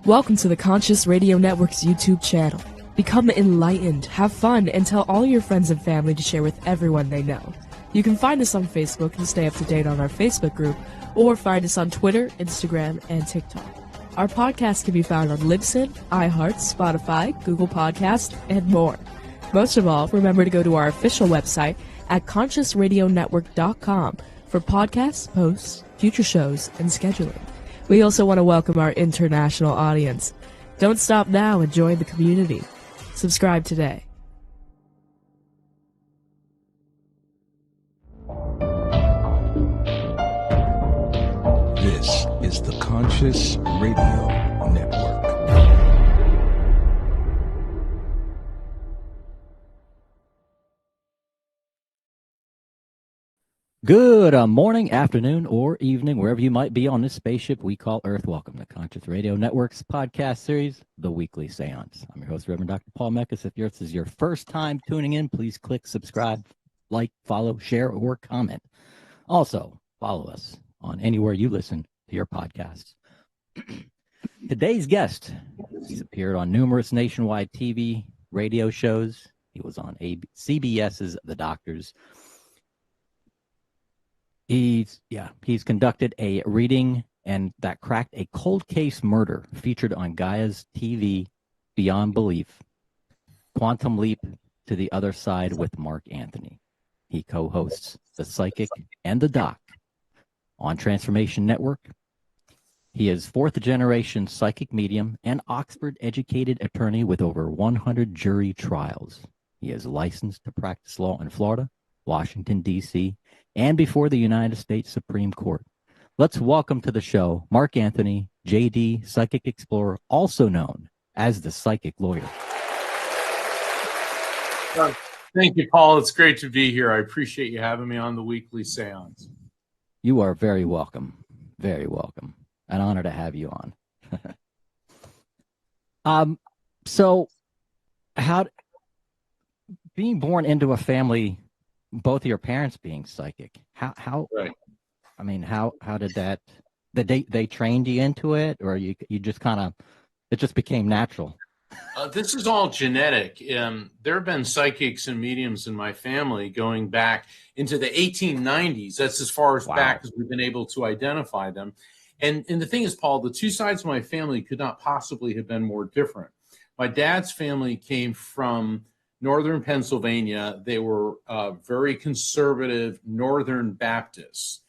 Welcome to the Conscious Radio Network's YouTube channel. Become enlightened, have fun, and tell all your friends and family to share with everyone they know. You can find us on Facebook and stay up to date on our Facebook group, or find us on Twitter, Instagram, and TikTok. Our podcast can be found on Libsyn, iHeart, Spotify, Google Podcast, and more. Most of all, remember to go to our official website at consciousradionetwork.com for podcasts, posts, future shows, and scheduling. We also want to welcome our international audience. Don't stop now and join the community. Subscribe today. This is the Conscious Radio Network. Good morning, afternoon, or evening, wherever you might be on this spaceship we call Earth. Welcome to Conscious Radio Network's podcast series, The Weekly Seance. I'm your host, Reverend Dr. Paul Mekas. If this is your first time tuning in, please click subscribe, like, follow, share, or comment. Also, follow us on anywhere you listen to your podcasts. Today's guest, he's appeared on numerous nationwide TV, radio shows. He was on CBS's The Doctors. He's conducted a reading and that cracked a cold case murder featured on Gaia's TV Beyond Belief, Quantum Leap to the Other Side with Mark Anthony. He co-hosts The Psychic and The Doc on Transformation Network. He is fourth-generation psychic medium and Oxford-educated attorney with over 100 jury trials. He is licensed to practice law in Florida, Washington, D.C., and before the United States Supreme Court. Let's welcome to the show Mark Anthony, J.D., Psychic Explorer, also known as the Psychic Lawyer. Thank you, Paul. It's great to be here. I appreciate you having me on the weekly seance. You are very welcome. Very welcome. An honor to have you on. So how being born into a family, both of your parents being psychic, how right. I mean, how did that, they trained you into it, or you just kind of, it just became natural? This is all genetic. There have been psychics and mediums in my family going back into the 1890s. That's as far as back as we've been able to identify them. And the thing is, Paul, the two sides of my family could not possibly have been more different. My dad's family came from Northern Pennsylvania. They were very conservative Northern Baptists.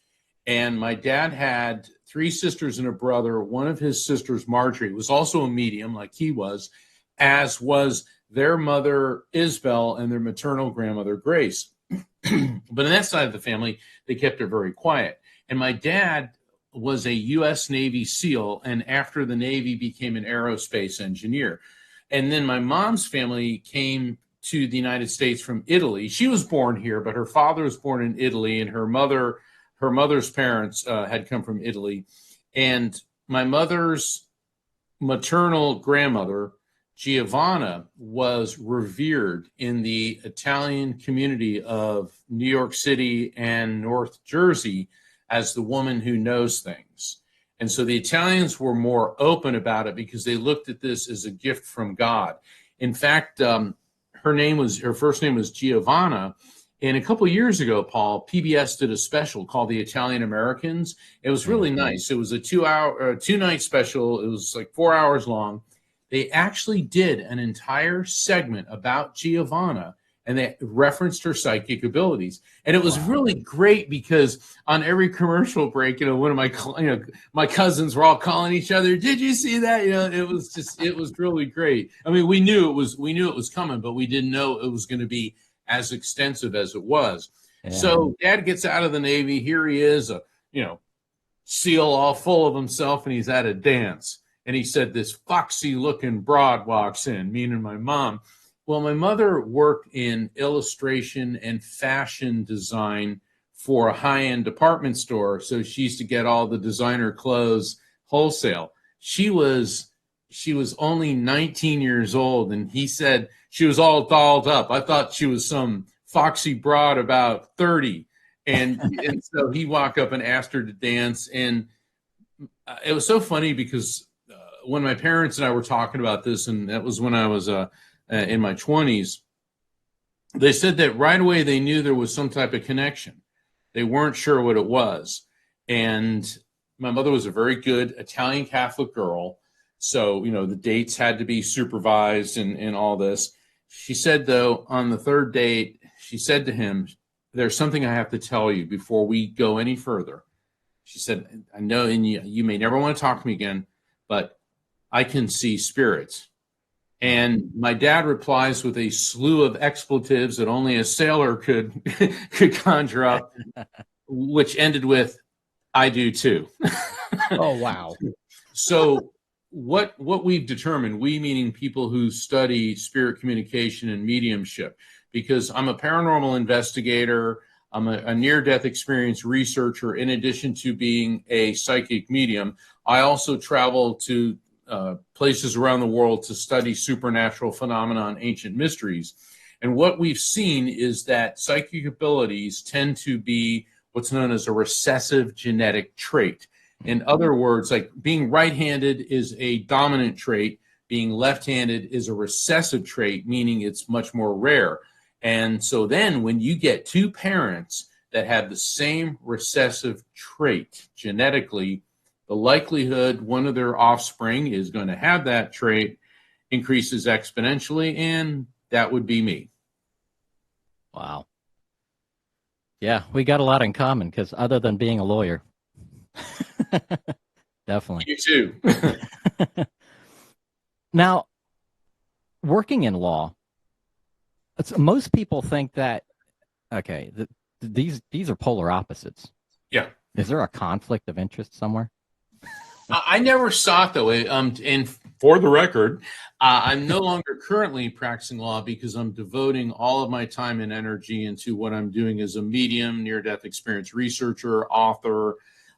And my dad had three sisters and a brother. One of his sisters, Marjorie, was also a medium like he was, as was their mother, Isabel, and their maternal grandmother, Grace. But in that side of the family, they kept it very quiet. And my dad was a U.S. Navy SEAL, and after the Navy became an aerospace engineer. And then my mom's family came to the United States from Italy. She was born here, but her father was born in Italy, and her mother's parents had come from Italy. And my mother's maternal grandmother, Giovanna, was revered in the Italian community of New York City and North Jersey as the woman who knows things. And so the Italians were more open about it because they looked at this as a gift from God. In fact, her first name was Giovanna. And a couple of years ago, Paul, PBS did a special called The Italian Americans. It was really nice. It was a two-night special. It was like 4 hours long. They actually did an entire segment about Giovanna, and they referenced her psychic abilities. And it was really great because on every commercial break, one of my cousins were all calling each other, "Did you see that?" It was really great. I mean, we knew it was coming, but we didn't know it was going to be as extensive as it was. Yeah. So Dad gets out of the Navy. Here he is, a SEAL all full of himself, and he's at a dance. And he said, this foxy-looking broad walks in, meaning my mom. Well, my mother worked in illustration and fashion design for a high-end department store, so she used to get all the designer clothes wholesale. She was only 19 years old, and he said she was all dolled up. I thought she was some foxy broad about 30. And so he walked up and asked her to dance. And it was so funny because when my parents and I were talking about this, and that was when I was in my 20s, they said that right away they knew there was some type of connection. They weren't sure what it was. And my mother was a very good Italian Catholic girl. So, the dates had to be supervised and all this. She said, though, on the third date, she said to him, "There's something I have to tell you before we go any further." She said, "I know, and you may never want to talk to me again, but I can see spirits." And my dad replies with a slew of expletives that only a sailor could conjure up, which ended with, "I do too." Oh, wow. So what we've determined, we meaning people who study spirit communication and mediumship, because I'm a paranormal investigator, I'm a near-death experience researcher. In addition to being a psychic medium, I also travel to places around the world to study supernatural phenomena and ancient mysteries. And what we've seen is that psychic abilities tend to be what's known as a recessive genetic trait. In other words, like being right-handed is a dominant trait, being left-handed is a recessive trait, meaning it's much more rare. And so then when you get two parents that have the same recessive trait genetically, the likelihood one of their offspring is going to have that trait increases exponentially, and that would be me. Wow. Yeah, we got a lot in common because other than being a lawyer. Definitely. You too. Now, working in law, most people think that, okay, these are polar opposites. Yeah. Is there a conflict of interest somewhere? I never saw it that way. And for the record, I'm no longer currently practicing law because I'm devoting all of my time and energy into what I'm doing as a medium, near-death experience researcher, author,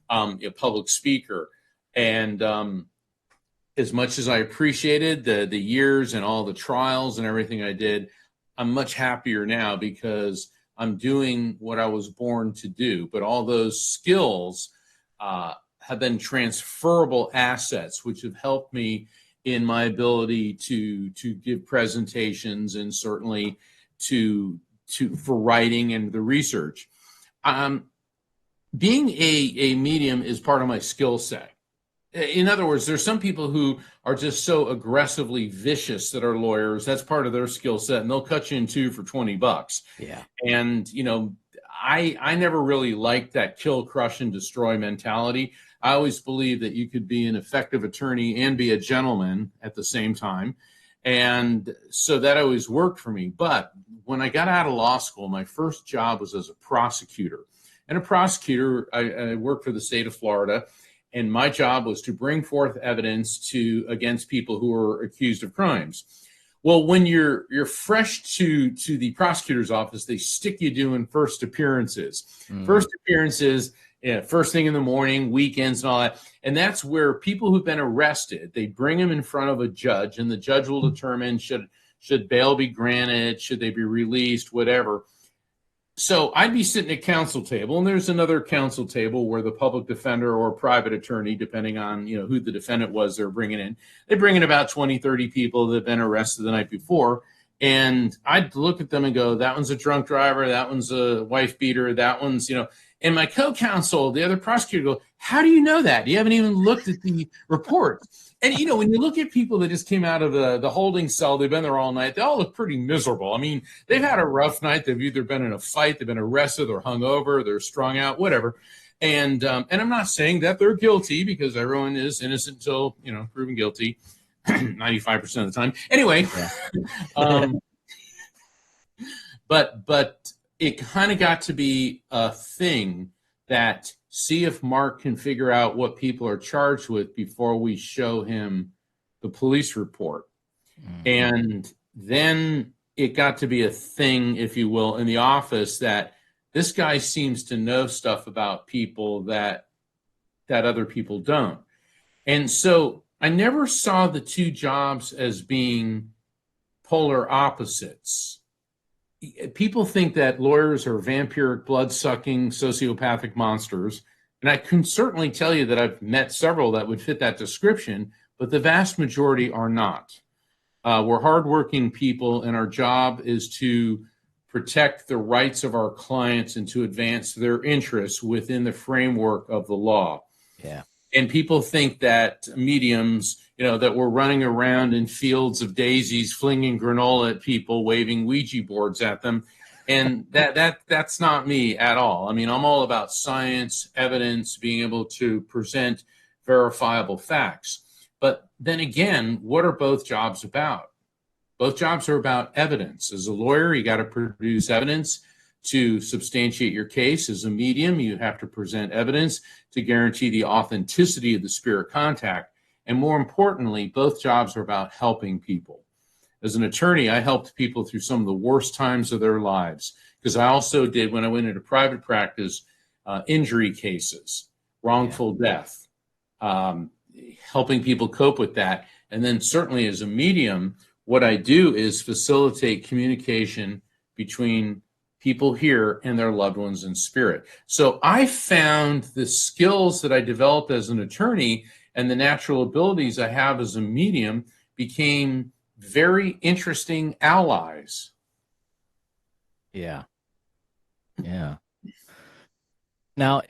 a public speaker. And as much as I appreciated the years and all the trials and everything I did, I'm much happier now because I'm doing what I was born to do. But all those skills have been transferable assets, which have helped me in my ability to give presentations and certainly for writing and the research. Being a medium is part of my skill set. In other words, there's some people who are just so aggressively vicious that are lawyers. That's part of their skill set, and they'll cut you in two for $20. Yeah. And, I never really liked that kill, crush, and destroy mentality. I always believed that you could be an effective attorney and be a gentleman at the same time. And so that always worked for me. But when I got out of law school, my first job was as a prosecutor. And a prosecutor, I worked for the state of Florida. And my job was to bring forth evidence against people who are accused of crimes. Well, when you're fresh to the prosecutor's office, they stick you doing first appearances. First appearances, first thing in the morning, weekends and all that. And that's where people who've been arrested, they bring them in front of a judge, and the judge will determine should bail be granted, should they be released, whatever. So I'd be sitting at counsel table, and there's another counsel table where the public defender or private attorney, depending on who the defendant was they're bringing in, they bring in about 20, 30 people that have been arrested the night before. And I'd look at them and go, that one's a drunk driver, that one's a wife beater, that one's, and my co-counsel, the other prosecutor, go, how do you know that? You haven't even looked at the report. And, when you look at people that just came out of the holding cell, they've been there all night, they all look pretty miserable. I mean, they've had a rough night. They've either been in a fight, they've been arrested, they're hungover, they're strung out, whatever. And I'm not saying that they're guilty, because everyone is innocent until, proven guilty 95% of the time. Anyway, yeah. But it kind of got to be a thing that see if Mark can figure out what people are charged with before we show him the police report. And then it got to be a thing, if you will, in the office that this guy seems to know stuff about people that other people don't. And so I never saw the two jobs as being polar opposites. People think that lawyers are vampiric, blood-sucking, sociopathic monsters. And I can certainly tell you that I've met several that would fit that description, but the vast majority are not. We're hardworking people, and our job is to protect the rights of our clients and to advance their interests within the framework of the law. Yeah. And people think that mediums, that we're running around in fields of daisies, flinging granola at people, waving Ouija boards at them. And that's not me at all. I mean, I'm all about science, evidence, being able to present verifiable facts. But then again, what are both jobs about? Both jobs are about evidence. As a lawyer, you got to produce evidence to substantiate your case. As a medium, you have to present evidence to guarantee the authenticity of the spirit contact. And more importantly, both jobs are about helping people. As an attorney, I helped people through some of the worst times of their lives, because I also did, when I went into private practice, injury cases, wrongful death, helping people cope with that. And then certainly as a medium, what I do is facilitate communication between people here and their loved ones in spirit. So I found the skills that I developed as an attorney and the natural abilities I have as a medium became very interesting allies. Yeah. Yeah. Now,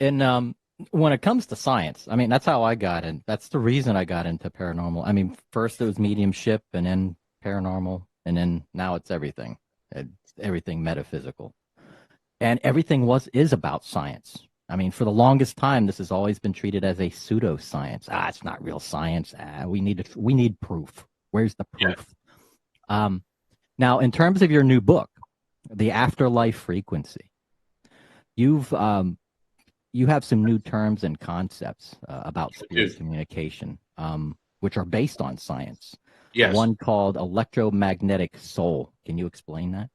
when it comes to science, I mean, that's how I got in. That's the reason I got into paranormal. I mean, first it was mediumship, and then paranormal, and then now it's everything. It's everything metaphysical. And everything is about science. I mean, for the longest time, this has always been treated as a pseudoscience. It's not real science. We need proof. Where's the proof? Yeah. Now, in terms of your new book, The Afterlife Frequency, you have some new terms and concepts about spirit communication, which are based on science. Yes. One called Electromagnetic Soul. Can you explain that?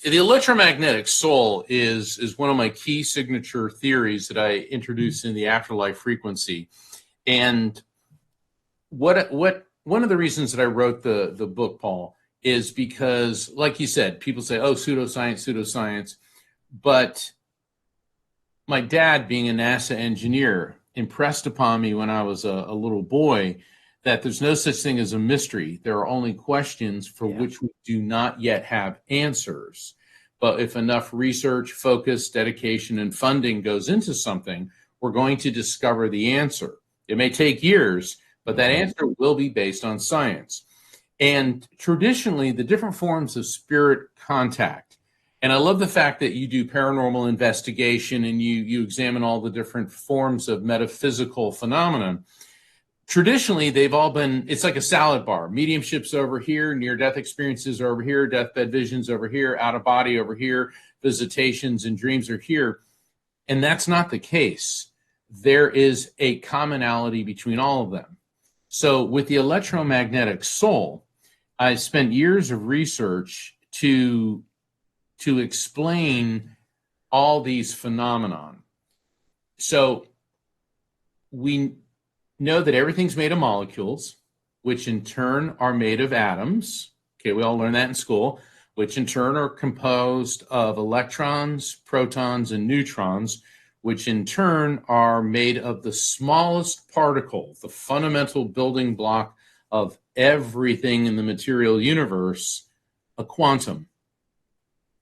The electromagnetic soul is one of my key signature theories that I introduced in the Afterlife Frequency. And one of the reasons that I wrote the book, Paul, is because, like you said, people say, oh, pseudoscience. But my dad, being a NASA engineer, impressed upon me when I was a little boy that there's no such thing as a mystery. There are only questions for which we do not yet have answers. But if enough research, focus, dedication, and funding goes into something, we're going to discover the answer. It may take years, but that answer will be based on science. And traditionally, the different forms of spirit contact, and I love the fact that you do paranormal investigation and you examine all the different forms of metaphysical phenomena. Traditionally, they've all been, it's like a salad bar. Mediumship's over here, near-death experiences are over here, deathbed visions over here, out-of-body over here, visitations and dreams are here. And that's not the case. There is a commonality between all of them. So with the electromagnetic soul, I spent years of research to explain all these phenomenon. So we know that everything's made of molecules, which in turn are made of atoms. Okay, we all learned that in school, which in turn are composed of electrons, protons, and neutrons, which in turn are made of the smallest particle, the fundamental building block of everything in the material universe, a quantum,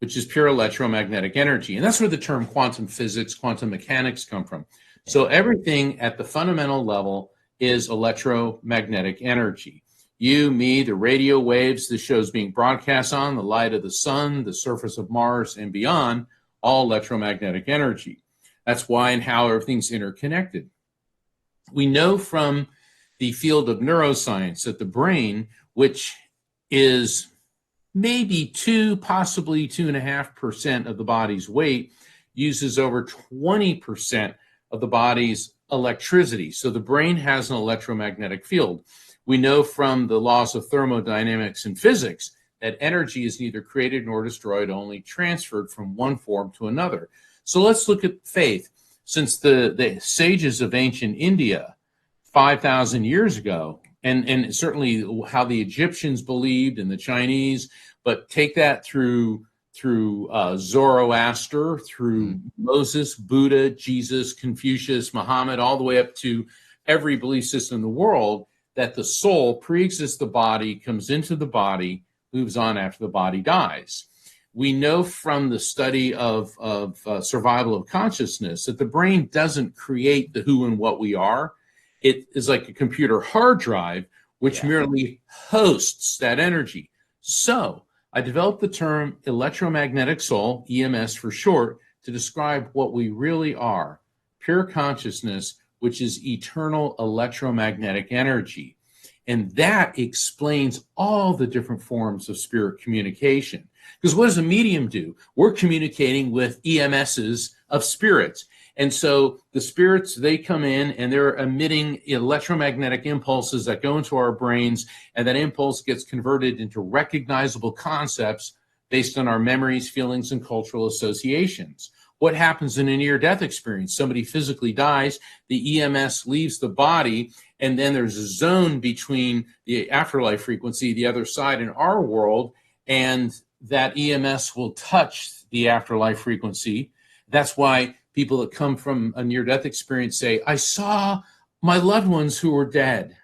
which is pure electromagnetic energy. And that's where the term quantum physics, quantum mechanics come from. So everything at the fundamental level is electromagnetic energy. You, me, the radio waves the show's being broadcast on, the light of the sun, the surface of Mars, and beyond, all electromagnetic energy. That's why and how everything's interconnected. We know from the field of neuroscience that the brain, which is maybe 2, possibly 2.5% of the body's weight, uses over 20% of the body's electricity. So the brain has an electromagnetic field. We know from the laws of thermodynamics and physics that energy is neither created nor destroyed, only transferred from one form to another. So let's look at faith. Since the sages of ancient India, 5,000 years ago, and certainly how the Egyptians believed and the Chinese, but take that through through Zoroaster, through Moses, Buddha, Jesus, Confucius, Muhammad, all the way up to every belief system in the world, that the soul pre-exists the body, comes into the body, moves on after the body dies. We know from the study of survival of consciousness that the brain doesn't create the who and what we are. It is like a computer hard drive, which merely hosts that energy. So I developed the term electromagnetic soul, EMS for short, to describe what we really are: pure consciousness, which is eternal electromagnetic energy. And that explains all the different forms of spirit communication. Because what does a medium do? We're communicating with EMSs of spirits. And so the spirits, they come in and they're emitting electromagnetic impulses that go into our brains, and that impulse gets converted into recognizable concepts based on our memories, feelings, and cultural associations. What happens in a near-death experience? Somebody physically dies, the EMS leaves the body, and then there's a zone between the afterlife frequency, the other side, in our world, and that EMS will touch the afterlife frequency. That's why people that come from a near-death experience say, I saw my loved ones who were dead.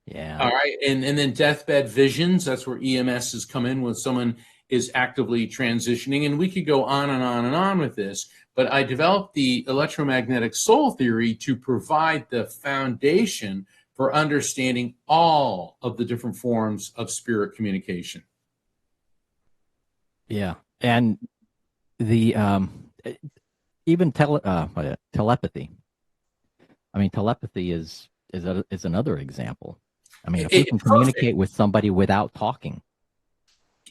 Yeah. All right. And then deathbed visions, that's where EMS has come in when someone is actively transitioning. And we could go on and on and on with this. But I developed the electromagnetic soul theory to provide the foundation for understanding all of the different forms of spirit communication. Yeah. And the even telepathy. I mean, telepathy is another example. I mean, if we can communicate with somebody without talking.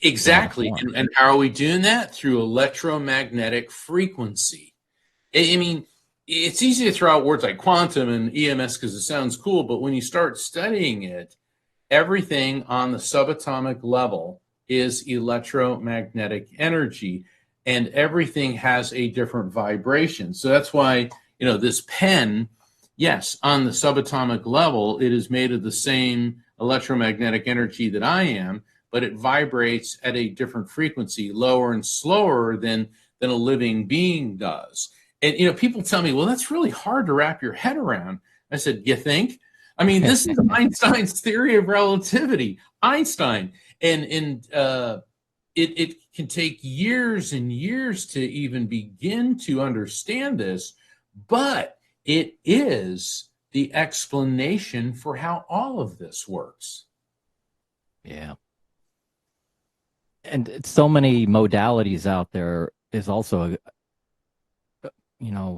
Exactly. And how are we doing that? Through electromagnetic frequency. I mean, it's easy to throw out words like quantum and EMS because it sounds cool, but when you start studying it, everything on the subatomic level is electromagnetic energy, and everything has a different vibration. So that's why, this pen, yes, on the subatomic level, it is made of the same electromagnetic energy that I am, but it vibrates at a different frequency, lower and slower than a living being does. And, people tell me, well, that's really hard to wrap your head around. I said, you think? I mean, this is Einstein's theory of relativity. Einstein. And it can take years and years to even begin to understand this, but it is the explanation for how all of this works. Yeah. And so many modalities out there is also,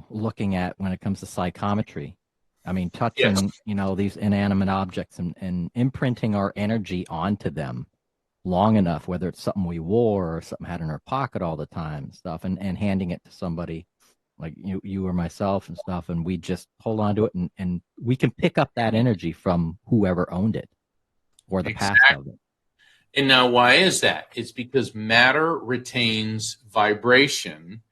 looking at when it comes to psychometry. I mean, touching, these inanimate objects and imprinting our energy onto them long enough, whether it's something we wore or something had in our pocket all the time and stuff, and handing it to somebody like you or myself and stuff, and we just hold on to it, and we can pick up that energy from whoever owned it or the past of it. And now why is that? It's because matter retains vibration.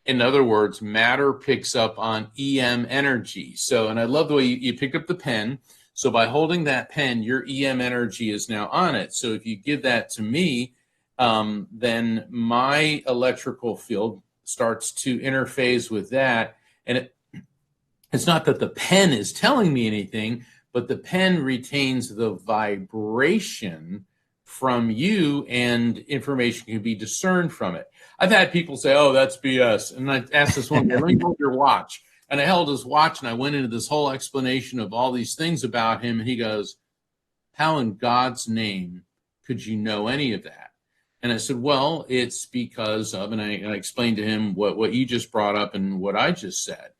In other words, matter picks up on EM energy. So, and I love the way you picked up the pen. So by holding that pen, your EM energy is now on it. So if you give that to me, then my electrical field starts to interface with that. And it's not that the pen is telling me anything, but the pen retains the vibration from you, and information can be discerned from it. I've had people say, oh, that's BS. And I asked this one guy, let me hold your watch. And I held his watch, and I went into this whole explanation of all these things about him. And he goes, how in God's name could you know any of that? And I said, well, it's because of, and I explained to him what you just brought up and what I just said.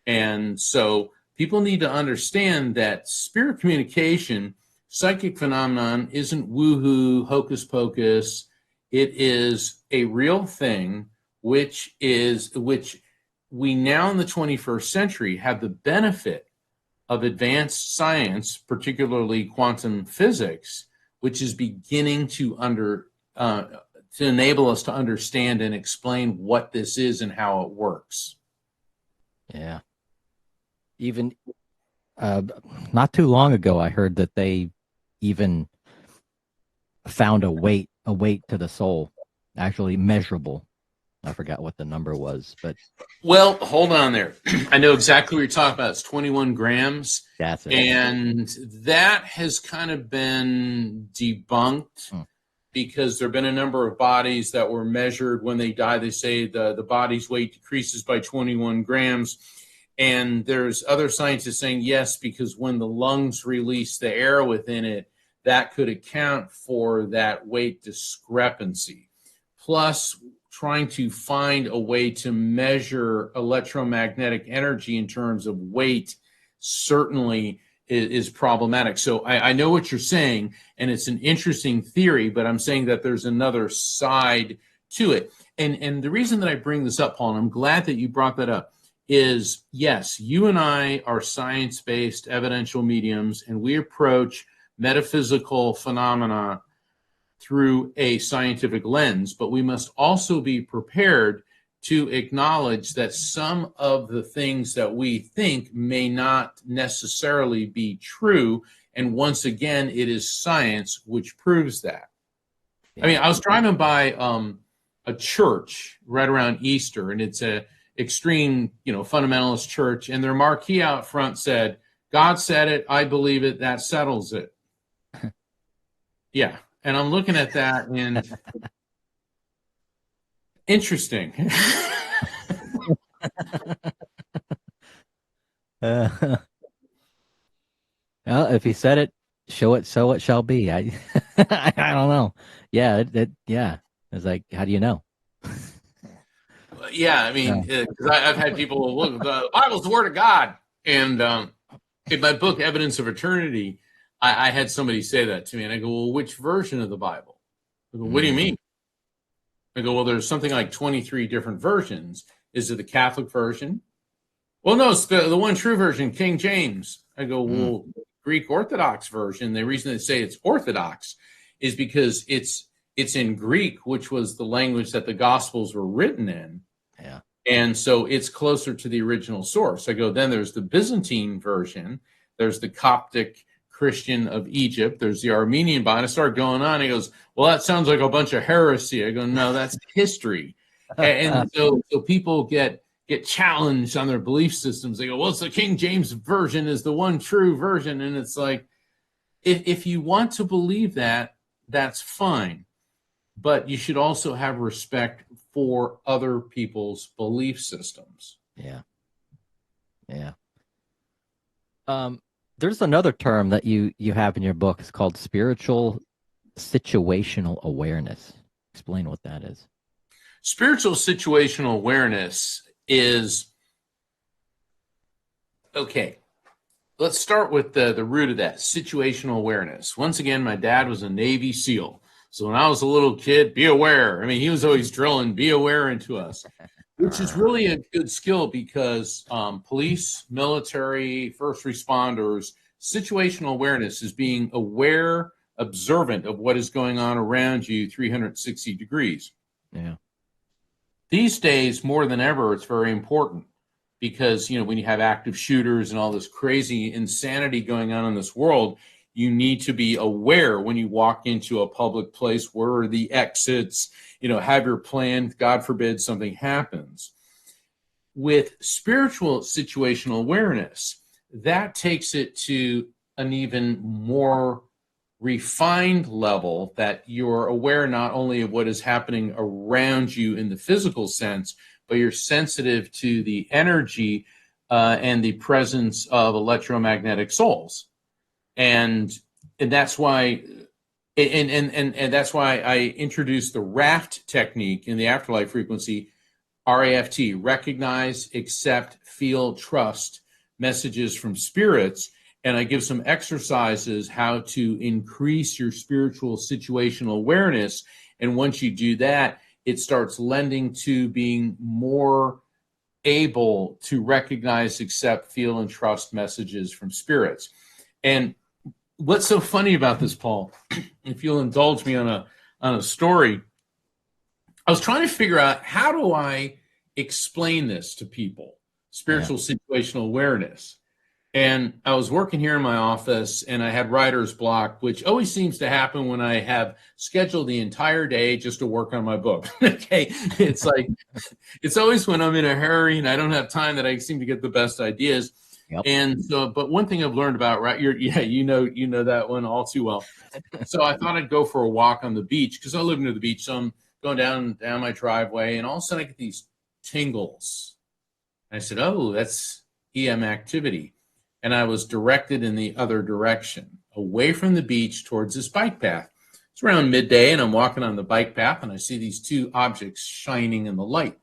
And so people need to understand that spirit communication, psychic phenomenon, isn't woohoo, hocus pocus. It is a real thing, which we now in the 21st century have the benefit of advanced science, particularly quantum physics, which is beginning to enable us to understand and explain what this is and how it works. Yeah. Even not too long ago, I heard that they even found a weight to the soul. actually measurable. I forgot what the number was, but Well, hold on there. I know exactly what you're talking about. It's 21 grams. that's it. And that has kind of been debunked because there have been a number of bodies that were measured when they die. They say the body's weight decreases by 21 grams. And there's other scientists saying yes, because when the lungs release the air within it, that could account for that weight discrepancy. Plus, trying to find a way to measure electromagnetic energy in terms of weight certainly is problematic. So I know what you're saying, and it's an interesting theory, but I'm saying that there's another side to it. And the reason that I bring this up, Paul, and I'm glad that you brought that up, is yes, you and I are science-based evidential mediums, and we approach metaphysical phenomena through a scientific lens, but we must also be prepared to acknowledge that some of the things that we think may not necessarily be true. And once again, it is science which proves that. I mean, I was driving by a church right around Easter, and it's a extreme, fundamentalist church, and their marquee out front said, "God said it, I believe it, that settles it." Yeah. And I'm looking at that and interesting. Well, if he said it, show it, so it shall be. I don't know. Yeah, yeah. It's like, how do you know? Yeah, I mean, because I've had people look, the Bible's the Word of God. And in my book, Evidence of Eternity, I had somebody say that to me. And I go, well, which version of the Bible? I go, what do you mean? I go, well, there's something like 23 different versions. Is it the Catholic version? Well, no, it's the one true version, King James. I go, well, Greek Orthodox version, the reason they say it's Orthodox is because it's in Greek, which was the language that the Gospels were written in. Yeah. And so it's closer to the original source. I go, then there's the Byzantine version. There's the Coptic Christian of Egypt. There's the Armenian Bible. And I started going on. He goes, well, that sounds like a bunch of heresy. I go, no, that's history. And so people get challenged on their belief systems. They go, well, it's the King James version is the one true version. And it's like, if you want to believe that, that's fine. But you should also have respect for other people's belief systems. Yeah. Yeah. There's another term that you have in your book. It's called spiritual situational awareness. Explain what that is. Spiritual situational awareness is, okay, let's start with the root of that, situational awareness. Once again, my dad was a Navy SEAL. So when I was a little kid, be aware. I mean, he was always drilling, be aware into us, which is really a good skill because police, military, first responders, situational awareness is being aware, observant of what is going on around you 360 degrees. Yeah. These days, more than ever, it's very important because, when you have active shooters and all this crazy insanity going on in this world, you need to be aware when you walk into a public place, where are the exits, have your plan, God forbid something happens. With spiritual situational awareness, that takes it to an even more refined level that you're aware not only of what is happening around you in the physical sense, but you're sensitive to the energy and the presence of electromagnetic souls. And that's why and that's why I introduced the RAFT technique in the Afterlife Frequency, RAFT, recognize, accept, feel, trust messages from spirits. And I give some exercises how to increase your spiritual situational awareness. And once you do that, it starts lending to being more able to recognize, accept, feel, and trust messages from spirits. And what's so funny about this, Paul, if you'll indulge me on a story, I was trying to figure out, how do I explain this to people, spiritual situational awareness? And I was working here in my office, and I had writer's block, which always seems to happen when I have scheduled the entire day just to work on my book. Okay. It's like, it's always when I'm in a hurry and I don't have time that I seem to get the best ideas. Yep. And so, but one thing I've learned about, right, you know that one all too well. So I thought I'd go for a walk on the beach because I live near the beach. So I'm going down my driveway, and all of a sudden I get these tingles. And I said, "Oh, that's EM activity." And I was directed in the other direction, away from the beach towards this bike path. It's around midday, and I'm walking on the bike path, and I see these two objects shining in the light.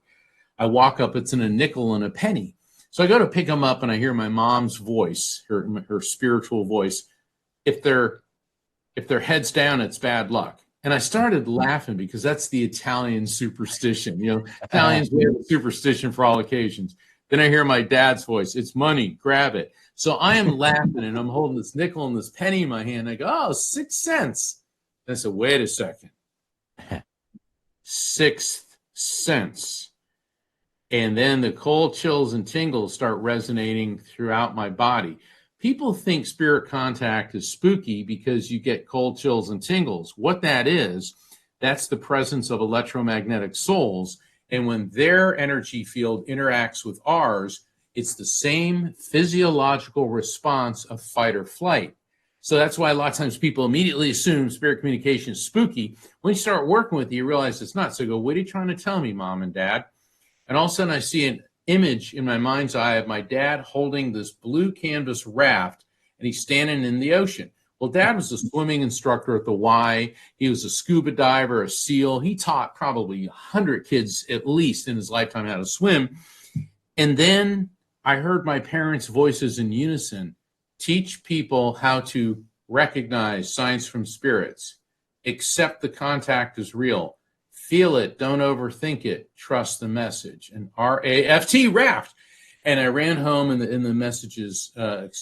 I walk up, it's in a nickel and a penny. So I go to pick them up, and I hear my mom's voice, her spiritual voice. If they're heads down, it's bad luck. And I started laughing because that's the Italian superstition. You know, Italians, we have a superstition for all occasions. Then I hear my dad's voice. It's money. Grab it. So I am laughing, and I'm holding this nickel and this penny in my hand. I go, oh, 6 cents. And I said, wait a second. 6 cents. And then the cold chills and tingles start resonating throughout my body. People think spirit contact is spooky because you get cold chills and tingles. What that is, that's the presence of electromagnetic souls. And when their energy field interacts with ours, it's the same physiological response of fight or flight. So that's why a lot of times people immediately assume spirit communication is spooky. When you start working with it, you realize it's not. So go, what are you trying to tell me, Mom and Dad? And all of a sudden I see an image in my mind's eye of my dad holding this blue canvas raft, and he's standing in the ocean. Well, Dad was a swimming instructor at the Y. He was a scuba diver, a SEAL. He taught probably 100 kids at least in his lifetime how to swim. And then I heard my parents' voices in unison teach people how to recognize signs from spirits, accept the contact is real, feel it, don't overthink it, trust the message, and RAFT, raft. And I ran home, and the messages, the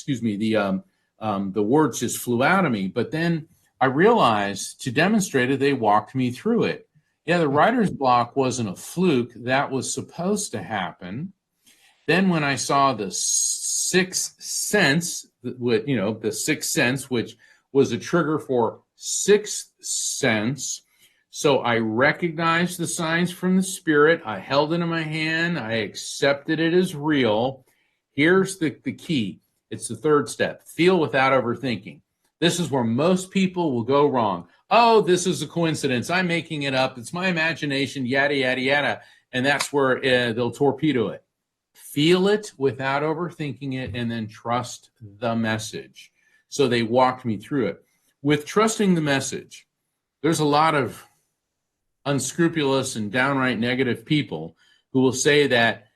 words just flew out of me. But then I realized to demonstrate it, they walked me through it. Yeah, the writer's block wasn't a fluke. That was supposed to happen. Then when I saw the 6 cents, the 6 cents, which was a trigger for 6 cents. So I recognized the signs from the spirit. I held it in my hand. I accepted it as real. Here's the key. It's the third step. Feel without overthinking. This is where most people will go wrong. Oh, this is a coincidence. I'm making it up. It's my imagination, yada, yada, yada. And that's where they'll torpedo it. Feel it without overthinking it, and then trust the message. So they walked me through it. With trusting the message, there's a lot of unscrupulous and downright negative people who will say that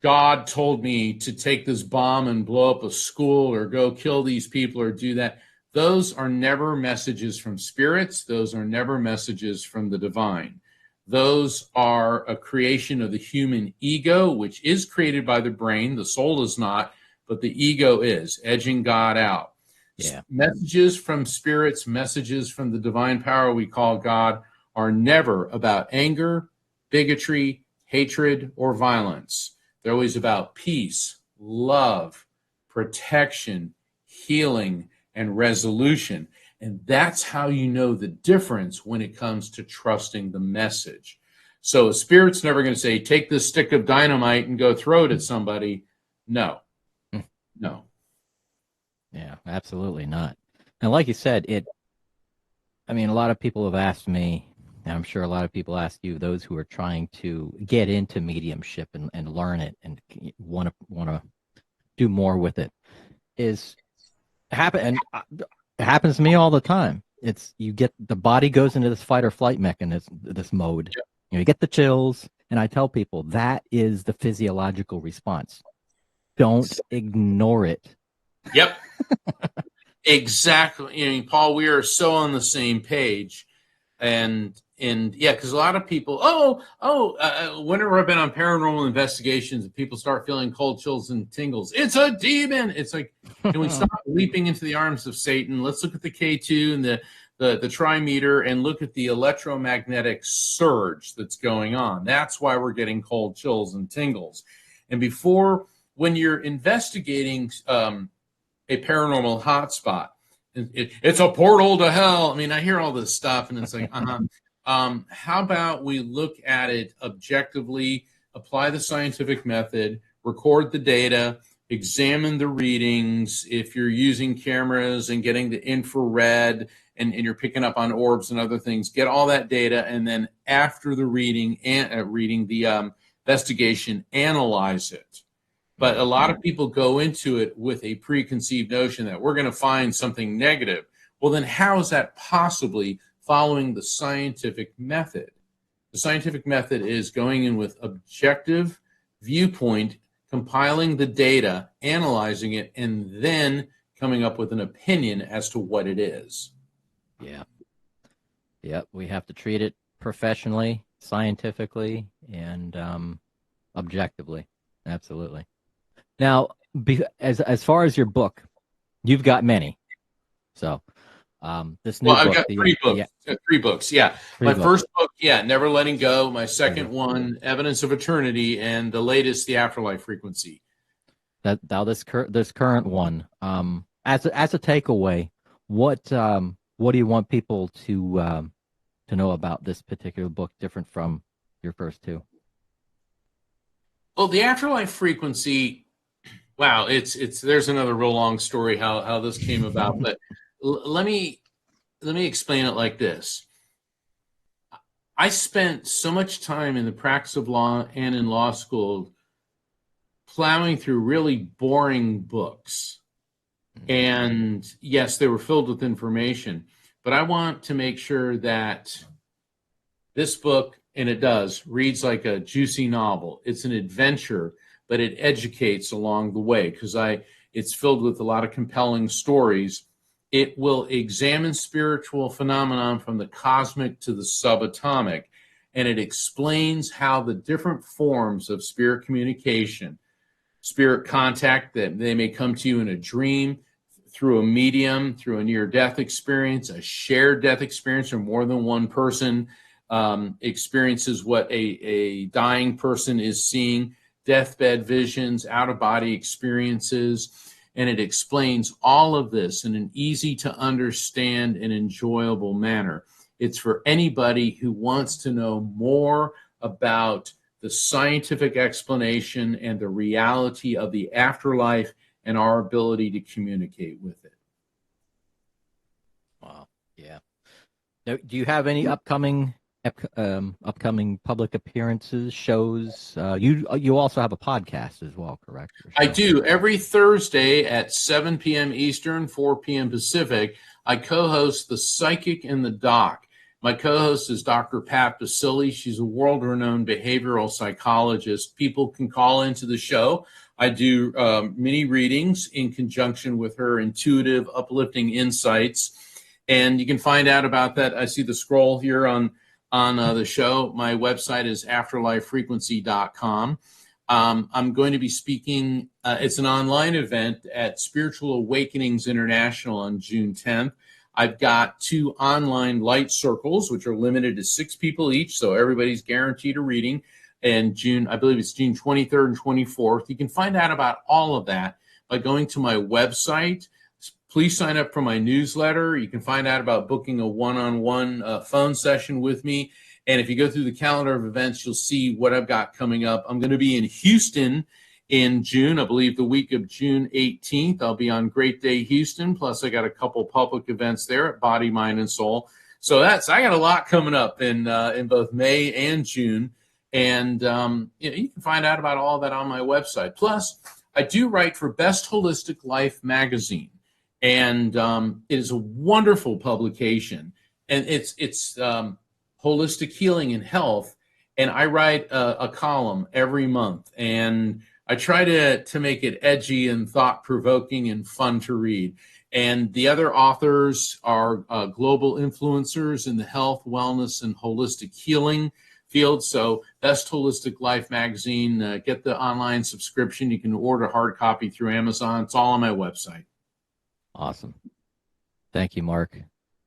God told me to take this bomb and blow up a school or go kill these people or do that. Those are never messages from spirits. Those are never messages from the divine. Those are a creation of the human ego, which is created by the brain. The soul is not, but the ego is, edging God out. Yeah. Messages from spirits, messages from the divine power we call God are never about anger, bigotry, hatred, or violence. They're always about peace, love, protection, healing, and resolution. And that's how you know the difference when it comes to trusting the message. So a spirit's never going to say, take this stick of dynamite and go throw it at somebody. No. No. Yeah, absolutely not. And like you said, a lot of people have asked me, and I'm sure a lot of people ask you, those who are trying to get into mediumship and learn it and want to do more with it, it happens to me all the time. You get the body goes into this fight or flight mechanism, this mode. Yep. You get the chills, and I tell people that is the physiological response. Don't ignore it. Yep. Exactly. Paul, we are so on the same page. And yeah, because a lot of people, whenever I've been on paranormal investigations, people start feeling cold chills and tingles. It's a demon. It's like, can we stop leaping into the arms of Satan? Let's look at the K2 and the trimeter and look at the electromagnetic surge that's going on. That's why we're getting cold chills and tingles. And before when you're investigating a paranormal hotspot, it's a portal to hell. I mean, I hear all this stuff, and it's like, how about we look at it objectively, apply the scientific method, record the data, examine the readings. If you're using cameras and getting the infrared and you're picking up on orbs and other things, get all that data, and then after the reading and reading the investigation, analyze it. But a lot of people go into it with a preconceived notion that we're going to find something negative. Well, then how is that possibly following the scientific method? The scientific method is going in with objective viewpoint, compiling the data, analyzing it, and then coming up with an opinion as to what it is. Yeah. Yep. We have to treat it professionally, scientifically, and objectively. Absolutely. Now, as far as your book, you've got many. So this new book. I've got three books. Yeah. Three books, yeah. My first book, Never Letting Go. My second one, Evidence of Eternity, and the latest, The Afterlife Frequency. Now this current one, as a takeaway, what do you want people to know about this particular book, different from your first two? Well, The Afterlife Frequency, wow, there's another real long story how this came about, but let me explain it like this. I spent so much time in the practice of law and in law school plowing through really boring books. And yes, they were filled with information, but I want to make sure that this book, and it does, reads like a juicy novel. It's an adventure, but it educates along the way because it's filled with a lot of compelling stories. It will examine spiritual phenomenon from the cosmic to the subatomic, and it explains how the different forms of spirit communication, spirit contact, that they may come to you in a dream, through a medium, through a near-death experience, a shared death experience, or more than one person experiences what a dying person is seeing, deathbed visions, out-of-body experiences, and it explains all of this in an easy-to-understand and enjoyable manner. It's for anybody who wants to know more about the scientific explanation and the reality of the afterlife and our ability to communicate with it. Wow. Yeah. Now, do you have any upcoming public appearances, shows? You also have a podcast as well, correct? I do. Every Thursday at 7 p.m. Eastern, 4 p.m. Pacific, I co-host The Psychic and the Doc. My co-host is Dr. Pat Basili. She's a world-renowned behavioral psychologist. People can call into the show. I do mini readings in conjunction with her intuitive, uplifting insights. And you can find out about that. I see the scroll here on the show. My website is afterlifefrequency.com. I'm going to be speaking. It's an online event at Spiritual Awakenings International on June 10th. I've got 2 online light circles, which are limited to 6 people each, so everybody's guaranteed a reading. And I believe it's June 23rd and 24th. You can find out about all of that by going to my website. Please sign up for my newsletter. You can find out about booking a one-on-one phone session with me. And if you go through the calendar of events, you'll see what I've got coming up. I'm going to be in Houston in June, I believe the week of June 18th. I'll be on Great Day Houston. Plus, I got a couple public events there at Body, Mind, and Soul. So I got a lot coming up in both May and June. And you can find out about all that on my website. Plus, I do write for Best Holistic Life magazine. And it is a wonderful publication, and it's holistic healing and health. And I write a column every month, and I try to make it edgy and thought-provoking and fun to read. And the other authors are global influencers in the health, wellness, and holistic healing field. So Best Holistic Life magazine, get the online subscription. You can order a hard copy through Amazon. It's all on my website. Awesome. Thank you, Mark.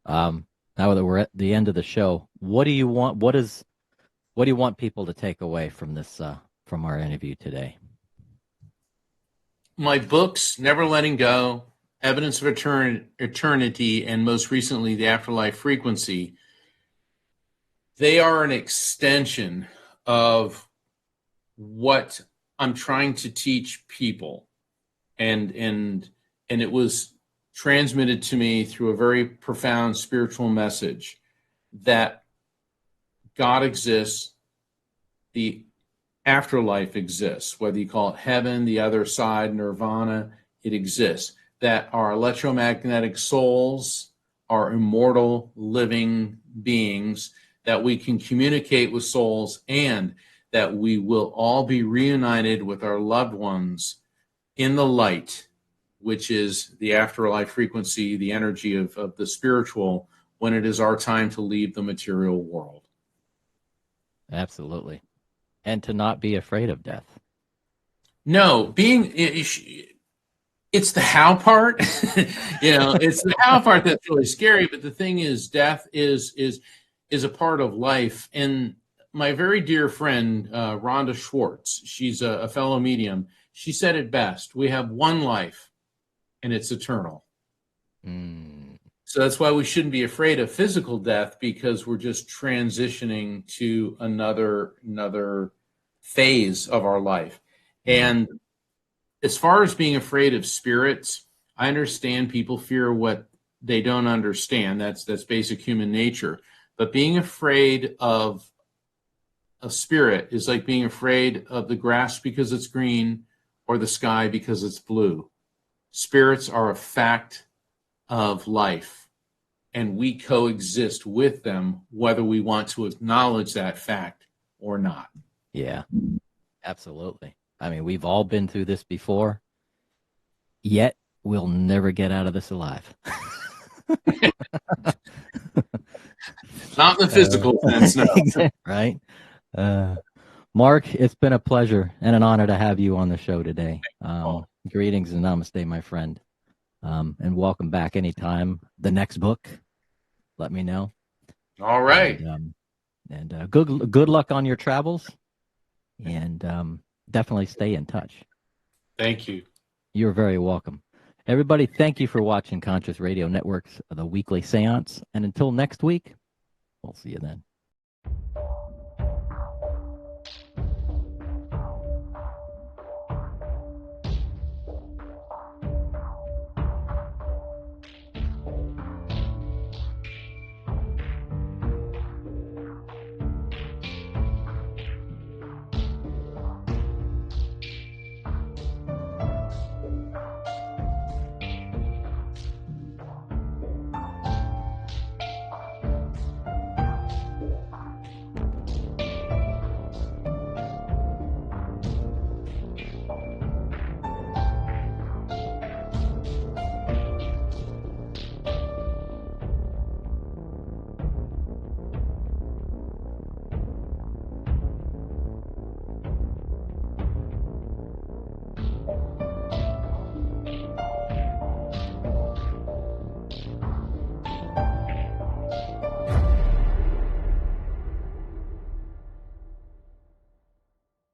Now that we're at the end of the show, what do you want people to take away from this from our interview today? my books, Never Letting Go, Evidence of Eternity, and most recently, The Afterlife Frequency, they are an extension of what I'm trying to teach people. And it was transmitted to me through a very profound spiritual message that God exists, the afterlife exists, whether you call it heaven, the other side, nirvana, it exists. That our electromagnetic souls are immortal living beings, that we can communicate with souls, and that we will all be reunited with our loved ones in the light, which is the afterlife frequency, the energy of the spiritual, when it is our time to leave the material world. Absolutely. And to not be afraid of death. No, it's the how part. It's the how part that's really scary. But the thing is, death is a part of life. And my very dear friend, Rhonda Schwartz, she's a fellow medium. She said it best: we have one life, and it's eternal. So that's why we shouldn't be afraid of physical death, because we're just transitioning to another phase of our life. And as far as being afraid of spirits, I understand people fear what they don't understand. That's basic human nature. But being afraid of a spirit is like being afraid of the grass because it's green or the sky because it's blue. Spirits are a fact of life, and we coexist with them, whether we want to acknowledge that fact or not. Yeah, absolutely. I mean, we've all been through this before, yet we'll never get out of this alive. Not in the physical sense, no. Right? Mark, it's been a pleasure and an honor to have you on the show today. Greetings and namaste, my friend. And welcome back anytime. The next book, let me know. All right. And good luck on your travels. And definitely stay in touch. Thank you. You're very welcome. Everybody, thank you for watching Conscious Radio Network's The Weekly Seance. And until next week, we'll see you then.